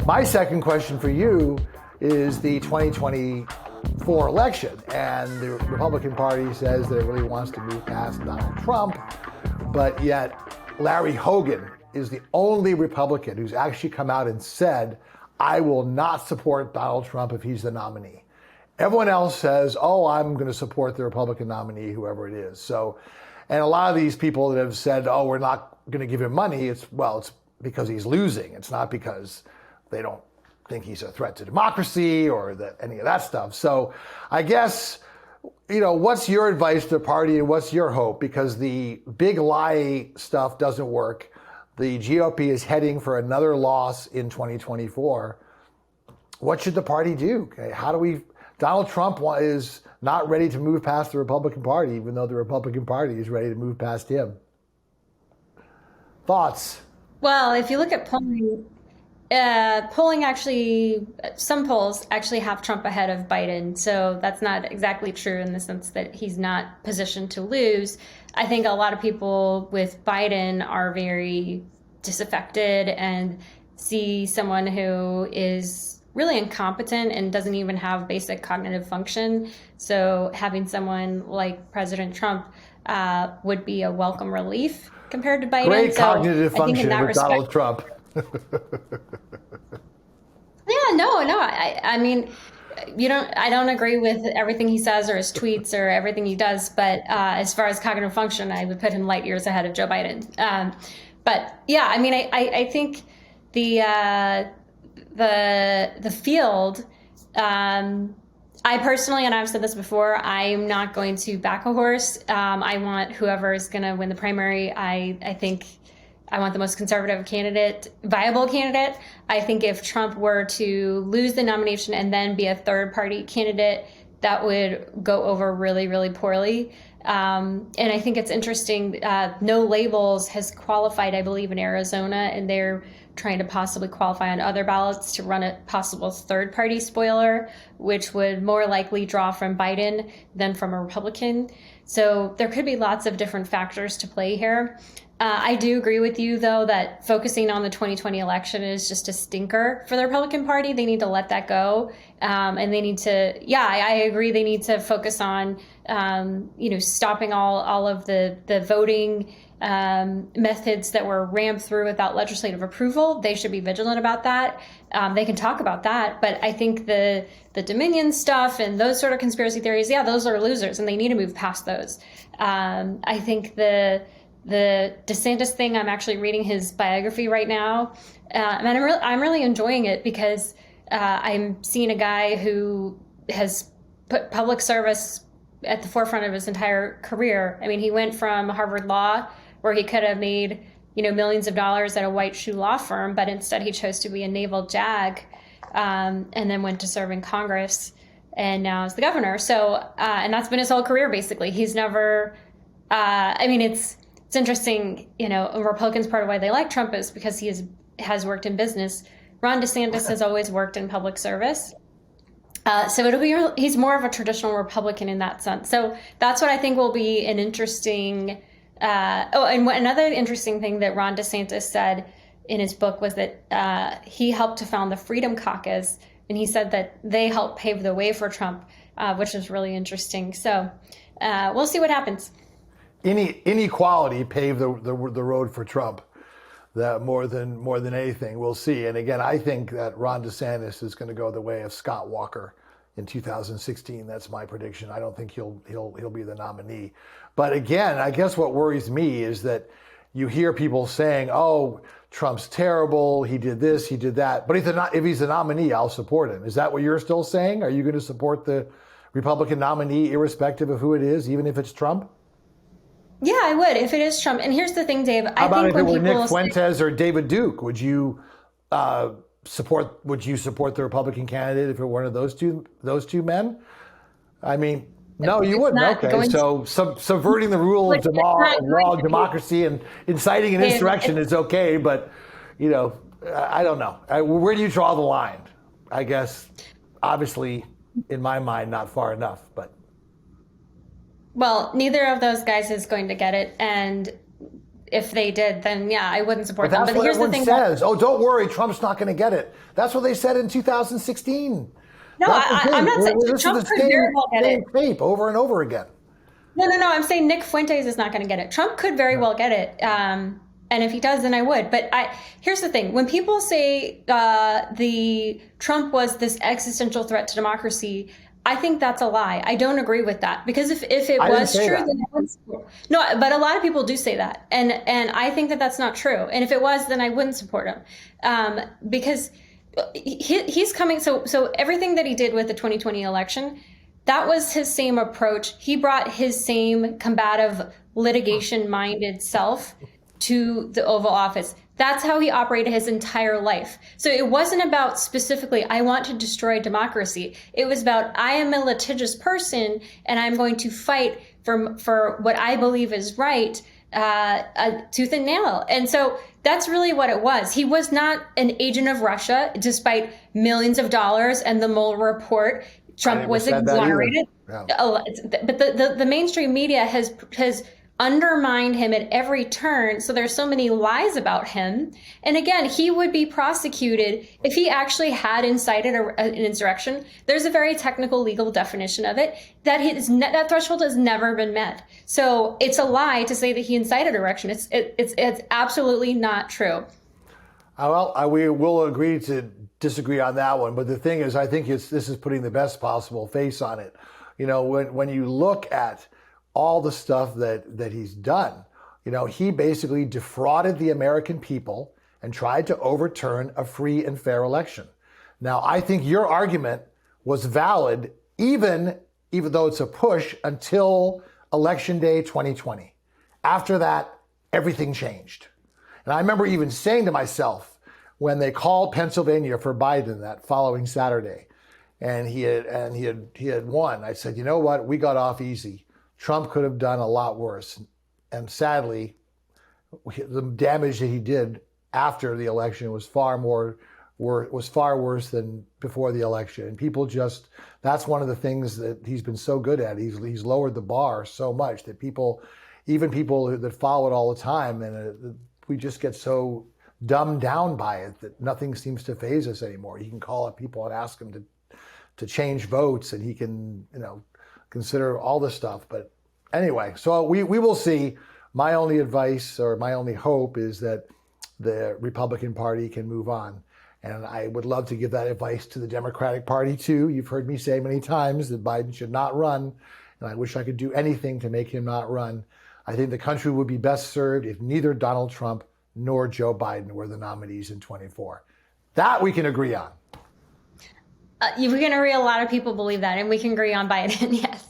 My second question for you is the 2024 election, and the Republican Party says that it really wants to move past Donald Trump, but yet Larry Hogan is the only Republican who's actually come out and said, I will not support Donald Trump if he's the nominee. Everyone else says, oh, I'm going to support the Republican nominee, whoever it is. So, and a lot of these people that have said, oh, we're not going to give him money, it's because he's losing. It's not because they don't think he's a threat to democracy or any of that stuff. So I guess, what's your advice to the party and what's your hope? Because the big lie stuff doesn't work. The GOP is heading for another loss in 2024. What should the party do? Okay, Donald Trump is not ready to move past the Republican Party, even though the Republican Party is ready to move past him. Thoughts? Well, if you look at polling actually, some polls actually have Trump ahead of Biden. So that's not exactly true in the sense that he's not positioned to lose. I think a lot of people with Biden are very disaffected and see someone who is really incompetent and doesn't even have basic cognitive function. So having someone like President Trump would be a welcome relief compared to Biden. Great so cognitive I think in function that with respect, Donald Trump. Yeah, no. I mean, I don't agree with everything he says or his tweets or everything he does. But as far as cognitive function, I would put him light years ahead of Joe Biden. But yeah, I mean, I think the field. I personally, and I've said this before, I'm not going to back a horse. I want whoever is going to win the primary. I think I want the most conservative candidate, viable candidate. I think if Trump were to lose the nomination and then be a third party candidate, that would go over really, really poorly. And I think it's interesting. No Labels has qualified, I believe, in Arizona, and they're trying to possibly qualify on other ballots to run a possible third party spoiler, which would more likely draw from Biden than from a Republican. So there could be lots of different factors to play here. I do agree with you, though, that focusing on the 2020 election is just a stinker for the Republican Party. They need to let that go. And they need to, I agree. They need to focus on, stopping all of the voting methods that were rammed through without legislative approval. They should be vigilant about that. They can talk about that. But I think the Dominion stuff and those sort of conspiracy theories, those are losers and they need to move past those. I think the DeSantis thing, I'm actually reading his biography right now, and I'm really enjoying it because I'm seeing a guy who has put public service at the forefront of his entire career. I mean, he went from Harvard Law, where he could have made millions of dollars at a white shoe law firm, but instead he chose to be a naval JAG, and then went to serve in Congress, and now is the governor. So, and that's been his whole career basically. He's never. It's interesting, Republicans, part of why they like Trump is because he has worked in business. Ron DeSantis has always worked in public service. So he's more of a traditional Republican in that sense. So that's what I think will be an interesting. Another interesting thing that Ron DeSantis said in his book was that he helped to found the Freedom Caucus, and he said that they helped pave the way for Trump, which is really interesting. So we'll see what happens. Inequality paved the road for Trump. That more than anything, we'll see. And again, I think that Ron DeSantis is going to go the way of Scott Walker in 2016. That's my prediction. I don't think he'll be the nominee. But again, I guess what worries me is that you hear people saying, "Oh, Trump's terrible. He did this, he did that." But if he's the nominee, I'll support him. Is that what you're still saying? Are you going to support the Republican nominee, irrespective of who it is, even if it's Trump? Yeah, I would if it is Trump. And here's the thing, Dave. How about if it were Nick Fuentes or David Duke? Would you support the Republican candidate if it were one of those two men? I mean, no, you wouldn't. Okay, so subverting the rule of law, democracy, and inciting an insurrection is okay, but I don't know. Where do you draw the line? I guess, obviously, in my mind, not far enough, but. Well, neither of those guys is going to get it. And if they did, then yeah, I wouldn't support But them. that's But what here's the everyone thing. says. Oh, don't worry, Trump's not going to get it. That's what they said in 2016. No, I'm not saying This Trump is the could very well get it. same tape over and over again. No. I'm saying Nick Fuentes is not going to get it. Trump could very well get it. And if he does, then I would. But here's the thing. When people say the Trump was this existential threat to democracy, I think that's a lie. I don't agree with that. Because if it was true, then I wouldn't support. No, but a lot of people do say that. And I think that that's not true. And if it was, then I wouldn't support him. Because he's coming. So everything that he did with the 2020 election, that was his same approach. He brought his same combative, litigation-minded self to the Oval Office. That's how he operated his entire life. So it wasn't about specifically, I want to destroy democracy. It was about, I am a litigious person and I'm going to fight for what I believe is right, tooth and nail. And so that's really what it was. He was not an agent of Russia, despite millions of dollars and the Mueller report. Trump was exonerated. Yeah. But the mainstream media has undermined him at every turn. So there's so many lies about him. And again, he would be prosecuted if he actually had incited an insurrection. There's a very technical legal definition of it that threshold has never been met. So it's a lie to say that he incited insurrection. It's absolutely not true. Well, we will agree to disagree on that one. But the thing is, I think this is putting the best possible face on it. You know, when you look at all the stuff that he's done, you know, he basically defrauded the American people and tried to overturn a free and fair election. Now, I think your argument was valid, even though it's a push, until Election Day 2020. After that, everything changed. And I remember even saying to myself, when they called Pennsylvania for Biden that following Saturday, and he had won, I said, you know what, we got off easy. Trump could have done a lot worse. And sadly, the damage that he did after the election was far worse than before the election. And people that's one of the things that he's been so good at. He's lowered the bar so much that even people that follow it all the time, and we just get so dumbed down by it that nothing seems to faze us anymore. He can call up people and ask them to change votes, and he can, consider all this stuff. But anyway, so we will see. My only advice or my only hope is that the Republican Party can move on. And I would love to give that advice to the Democratic Party too. You've heard me say many times that Biden should not run, and I wish I could do anything to make him not run. I think the country would be best served if neither Donald Trump nor Joe Biden were the nominees in 24. That we can agree on. We can agree. A lot of people believe that, and we can agree on Biden. Yes.